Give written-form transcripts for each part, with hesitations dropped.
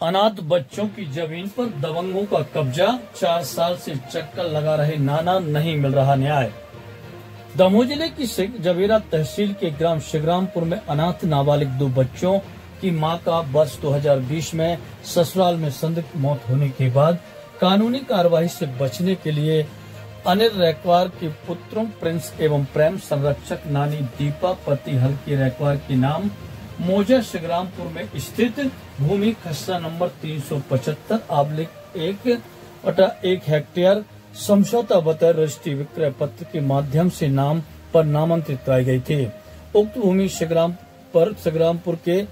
अनाथ बच्चों की जमीन पर दबंगों का कब्जा, 4 साल से चक्कर लगा रहे नाना, नहीं मिल रहा न्याय। दमोह जिले की जवेरा तहसील के ग्राम शिवरामपुर में अनाथ नाबालिग 2 बच्चों की मां का वर्ष 2020 में ससुराल में संदिग्ध मौत होने के बाद कानूनी कार्यवाही से बचने के लिए अनिल रैकवार के पुत्रों प्रिंस एवं प्रेम संरक्षक नानी दीपा पति हल्की रैकवार के नाम मौजा शिवरामपुर में स्थित भूमि खसरा नंबर 375/1 हेक्टेयर समझौता बतौर रजिस्ट्री विक्रय पत्र के माध्यम से नाम पर नामांतरित कराई गई थी। उक्त भूमि शिवरामपुर के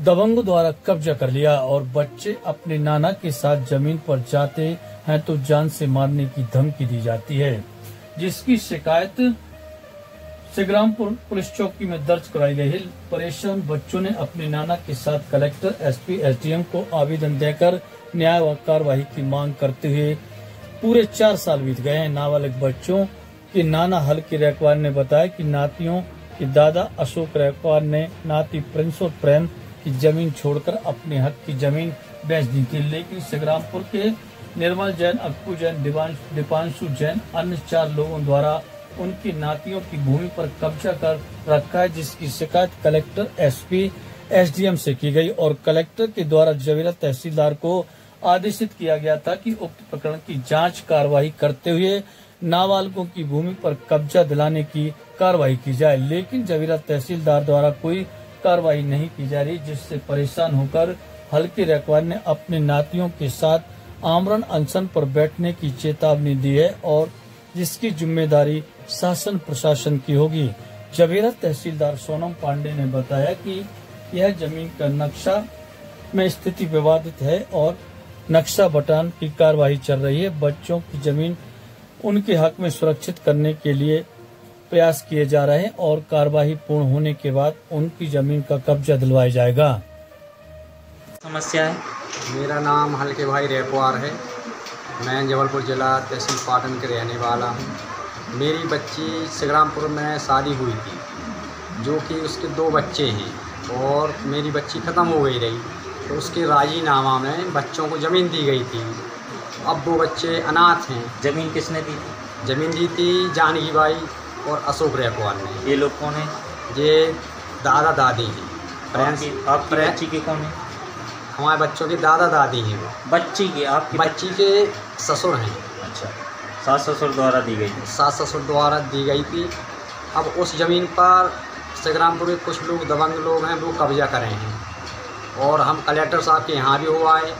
दबंगों द्वारा कब्जा कर लिया और बच्चे अपने नाना के साथ जमीन पर जाते हैं तो जान से मारने की धमकी दी जाती है, जिसकी शिकायत शिवरामपुर पुलिस चौकी में दर्ज कराई गई है। परेशान बच्चों ने अपने नाना के साथ कलेक्टर, एसपी, एसडीएम को आवेदन देकर न्याय व कार्यवाही की मांग करते हुए पूरे 4 साल बीत गए हैं। नाबालिग बच्चों के नाना हल्की रैकवार ने बताया कि नातियों के दादा अशोक रैकवार ने नाती प्रिंस और प्रेम की जमीन छोड़कर अपने हक की जमीन बेच दी थी, लेकिन शिवरामपुर के निर्मल जैन, अक्कू जैन, दीपांशु जैन अन्य 4 लोगों द्वारा उनकी नातियों की भूमि पर कब्जा कर रखा है, जिसकी शिकायत कलेक्टर, एसपी, एसडीएम से की गई और कलेक्टर के द्वारा जवेरा तहसीलदार को आदेशित किया गया था कि उक्त प्रकरण की जांच कार्रवाई करते हुए नाबालिगों की भूमि पर कब्जा दिलाने की कार्रवाई की जाए, लेकिन जवेरा तहसीलदार द्वारा कोई कार्रवाई नहीं की जा रही, जिससे परेशान होकर हल्की रैकवार ने अपने नातियों के साथ आमरण अनशन पर बैठने की चेतावनी दी है और जिसकी जिम्मेदारी शासन प्रशासन की होगी। जवेरा तहसीलदार सोनम पांडे ने बताया कि यह जमीन का नक्शा में स्थिति विवादित है और नक्शा बटान की कार्रवाई चल रही है। बच्चों की जमीन उनके हक में सुरक्षित करने के लिए प्रयास किए जा रहे हैं और कार्यवाही पूर्ण होने के बाद उनकी जमीन का कब्जा दिलवाया जाएगा। समस्या है। मेरा नाम हल्के भाई रैकवार है। मैं जबलपुर जिला तहसील पाटन के रहने वाला हूँ। मेरी बच्ची शिवरामपुर में शादी हुई थी, जो कि उसके 2 बच्चे हैं और मेरी बच्ची ख़त्म हो गई रही, तो उसके राजीनामा में बच्चों को ज़मीन दी गई थी। अब 2 बच्चे अनाथ हैं। जमीन किसने दी थी? ज़मीन दी थी जानकी बाई और अशोक रैकवार ने। ये लोग कौन है? ये दादा दादी हैं। आपकी बच्ची के कौन है? हमारे बच्चों के दादा दादी हैं। वो बच्ची के, आपकी बच्ची के ससुर हैं। अच्छा, सास ससुर द्वारा दी गई थी? सास ससुर द्वारा दी गई थी। अब उस ज़मीन पर शिवरामपुर के कुछ लोग दबंग लोग हैं, वो कब्जा कर रहे हैं और हम कलेक्टर साहब के यहाँ भी हुआ है,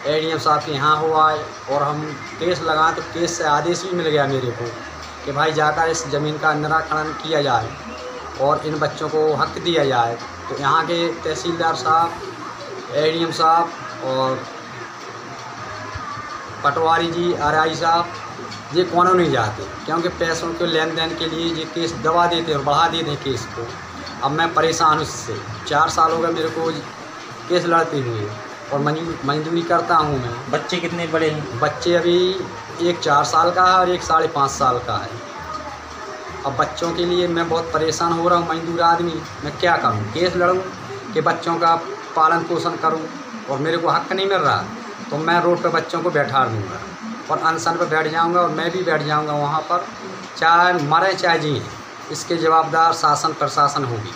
एडीएम साहब के यहाँ हुआ है और हम केस लगाएं तो केस से आदेश भी मिल गया मेरे को कि भाई जाकर इस ज़मीन का निराकरण किया जाए और इन बच्चों को हक दिया जाए। तो यहाँ के तहसीलदार साहब, एडीएम साहब और पटवारी जी, आरआई साहब, ये कौनों नहीं जाते, क्योंकि पैसों के लेन देन के लिए ये केस दबा देते और बढ़ा देते हैं केस को। अब मैं परेशान हूँ इससे। 4 साल हो गए मेरे को केस लड़ते हुए और मजदूरी करता हूँ मैं। बच्चे कितने बड़े हैं? बच्चे अभी एक 4 साल का है और एक 5.5 साल का है। अब बच्चों के लिए मैं बहुत परेशान हो रहा हूँ, मजदूर आदमी। मैं क्या करूँ? केस लड़ूँ कि बच्चों का पालन पोषण करूँ और मेरे को हक नहीं मिल रहा, तो मैं रोड पर बच्चों को बैठा दूँगा और अनशन पर बैठ जाऊँगा और मैं भी बैठ जाऊँगा वहाँ पर, चाहे मरे चाहे जिए। इसके जवाबदार शासन प्रशासन होगी।